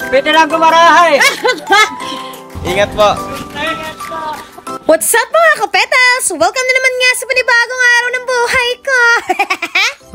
Pwede lang gumarahay. Ingat po. What's up mga kapetals? Welcome na naman nga sa panibagong araw ng buhay ko.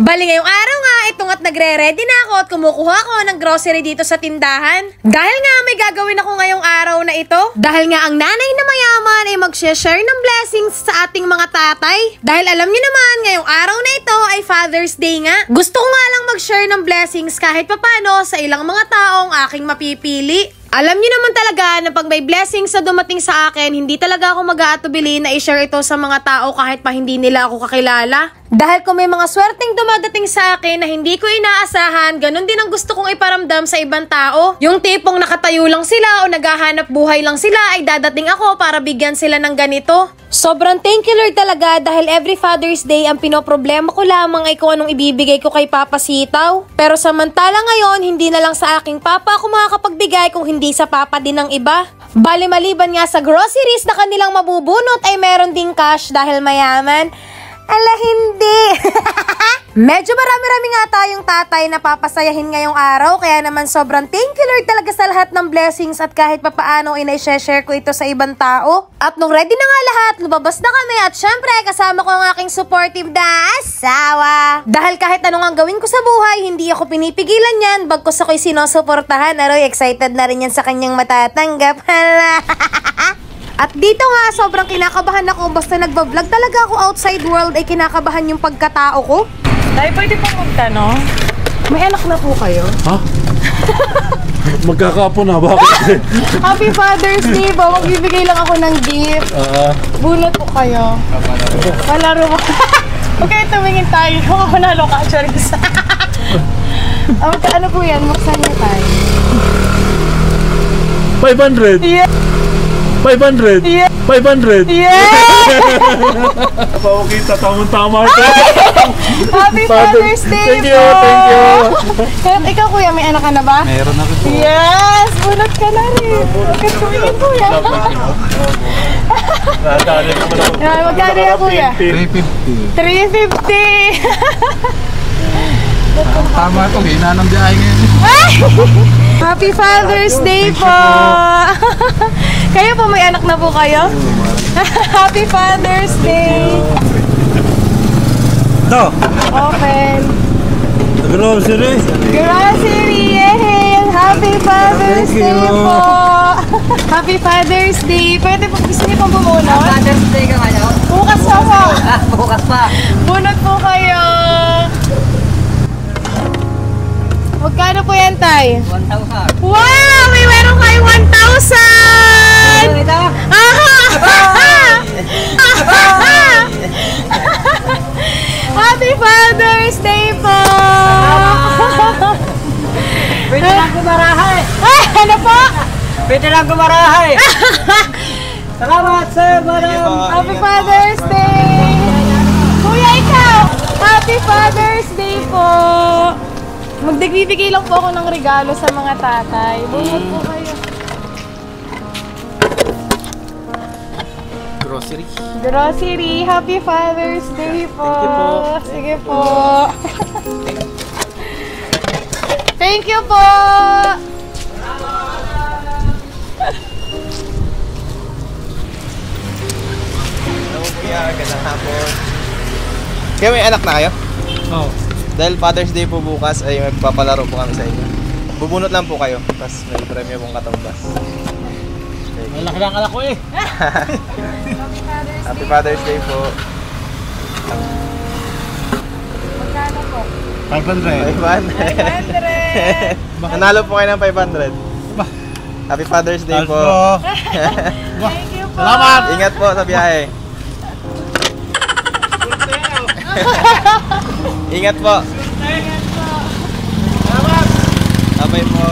Bali ngayong araw nga, ito nga't nagre-ready na ako at kumukuha ako ng grocery dito sa tindahan. Dahil nga may gagawin ako ngayong araw na ito. Dahil nga ang nanay na mayaman ay mag-share ng blessings sa ating mga tatay. Dahil alam niyo naman, ngayong araw na ito ay Father's Day nga. Gusto ko nga lang mag-share ng blessings kahit papano sa ilang mga taong aking mapipili. Alam niyo naman talaga na pag may blessings na dumating sa akin, hindi talaga ako mag-aatubili na i-share ito sa mga tao kahit pa hindi nila ako kakilala. Dahil kung may mga swerteng dumadating sa akin na hindi ko inaasahan, ganun din ang gusto kong iparamdam sa ibang tao. Yung tipong nakatayo lang sila o naghahanap buhay lang sila ay dadating ako para bigyan sila ng ganito. Sobrang thank you Lord talaga dahil every Father's Day ang pinoproblema ko lamang ay kung anong ibibigay ko kay Papa Sitaw. Pero samantala ngayon, hindi na lang sa aking Papa ako makakapagbigay kung hindi sa Papa din ng iba. Bali maliban nga sa groceries na kanilang mabubunot ay meron ding cash dahil mayaman. Ala hindi! Medyo marami-rami nga tayong tatay na papasayahin ngayong araw kaya naman sobrang thank you Lord talaga sa lahat ng blessings at kahit papaano ina-share ko ito sa ibang tao. At nung ready na nga lahat, lumabas na kami at syempre kasama ko ang aking supportive na asawa. Dahil kahit anong ang gawin ko sa buhay, hindi ako pinipigilan yan bagkus ako'y sinusuportahan. Aroy, excited na rin yan sa kanyang matatanggap. At dito nga, sobrang kinakabahan ako. Basta nagbablog talaga ako outside world ay kinakabahan yung pagkatao ko. Tay, pwede pong magtanong? May anak na po kayo? Ha? Magkakapo na, bakit? Happy Father's Day po. Magbibigay lang ako ng gift. Bunot po kayo. Palaro mo. Okay, tumingin tayo. Kung ako nalo ka, Charis. Ano po yan? Maksan niyo tayo. 500? Yeah. 500? Yeah. 500? Yeah! Napakita, tamang-tama ito. Happy Father's Day Thank you, po! thank you. Ikaw kuya, may anak ka na ba? Meron na rin po. Yes! Bunot ka na rin. Bakit tumingin kuya? Nadali naman ako. Magkano yan kuya? 350. Tama ito, hina ng biyahe ngayon. Happy Father's Day po! Kayo po, may anak na po kayo? Happy Father's Day! Ito, Open! grocery. Grocery! Yay! Happy Father's Day po! Happy Father's Day! Pwede po, gusto niyo pong bumunot? Father's Day ka ngayon? Bukas pa po! Bukas pa. Bunot po kayo! Magkano po yan, Tay? 1,000. Wow! May meron kayo 1,000! Ito? Happy Father's Day po! Pwede lang gumarahay. Ano po? Pwede lang gumarahay. Salamat sir, madam. Happy Father's Day! Kuya, ikaw! Happy Father's Day po! Magdagbibigay lang po ako ng regalo sa mga tatay. Bunot po kayo. Grocery. Grocery, Happy Father's Day po. Thank you po. Sige po. Thank you po. Hello kuya, gandang hapon. Kaya may anak na kayo? Oo. Dahil Father's Day po bukas ay magpapalaro po kami sa inyo. Bubunot lang po kayo, tapos may premyo pong katumbas. Malaki lang anak ko eh. Happy Father's Day po. Magkano po? 500. 500. Nanalo po kayo ng 500. Happy Father's Day po. Thank you po. Salamat! Ingat po sa biyahe. Ingat po. Ingat po. Abay po.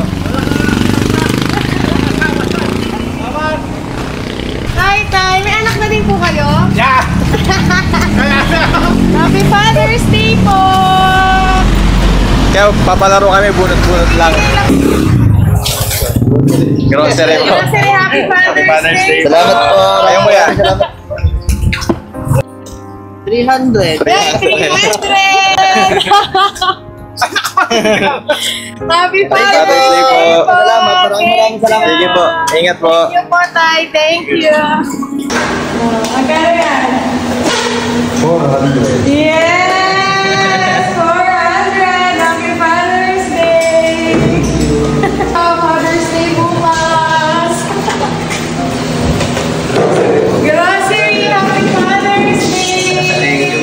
Hi, Tay. May anak na din po kayo? Yeah! Happy Father's Day po! Kaya papalaro kami, bunot-bunot lang. Grocery po. Grocery, Happy Father's Day! Salamat po. Kayo kuya. 300. 300! Happy Father's Day po. Salamat, maraming salamat. Sige po. Ingat po. Thank you po, Tay. Thank you. Magkano yan? 400. Yes! 400! Happy Father's Day! Father's Day bukas! Grocery! Happy Father's Day!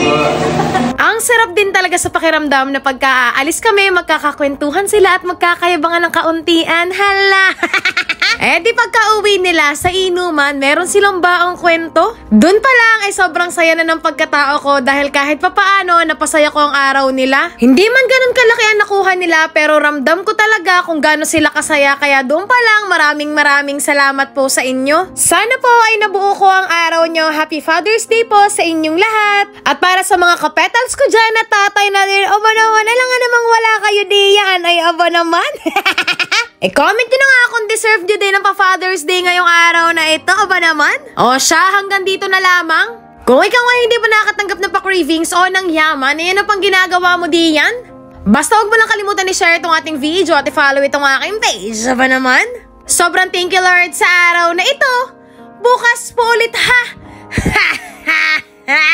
Ang sarap din talaga sa pakiramdam na pagka-aalis kami, magkakakwentuhan sila at magkakayabangan ng kauntian. Hala! Eh di pagka-uwi nila sa inuman, meron silang baong kwento. Doon pa lang ay sobrang saya na ng pagkatao ko dahil kahit papaano napasaya ko ang araw nila. Hindi man ganun kalaki ang nakuha nila pero ramdam ko talaga kung gaano sila kasaya kaya doon pa lang maraming salamat po sa inyo. Sana po ay nabuo ko ang araw nyo. Happy Father's Day po sa inyong lahat. At para sa mga kapetals ko dyan na tatay na din, aba naman, alam nga namang wala kayo diyan, ay aba naman. comment nyo na nga kung deserve nyo din ang pa-Father's Day ngayong araw na ito, aba naman. O siya, hanggang dito na lamang. Kung ikaw ay hindi pa nakatanggap ng pa-cravings o ng yaman, ano pang ginagawa mo diyan? Basta huwag mo lang kalimutan i-share itong ating video at i-follow itong aking page, aba naman. Sobrang thank you Lord sa araw na ito. Bukas po ulit ha! Ha ha ha!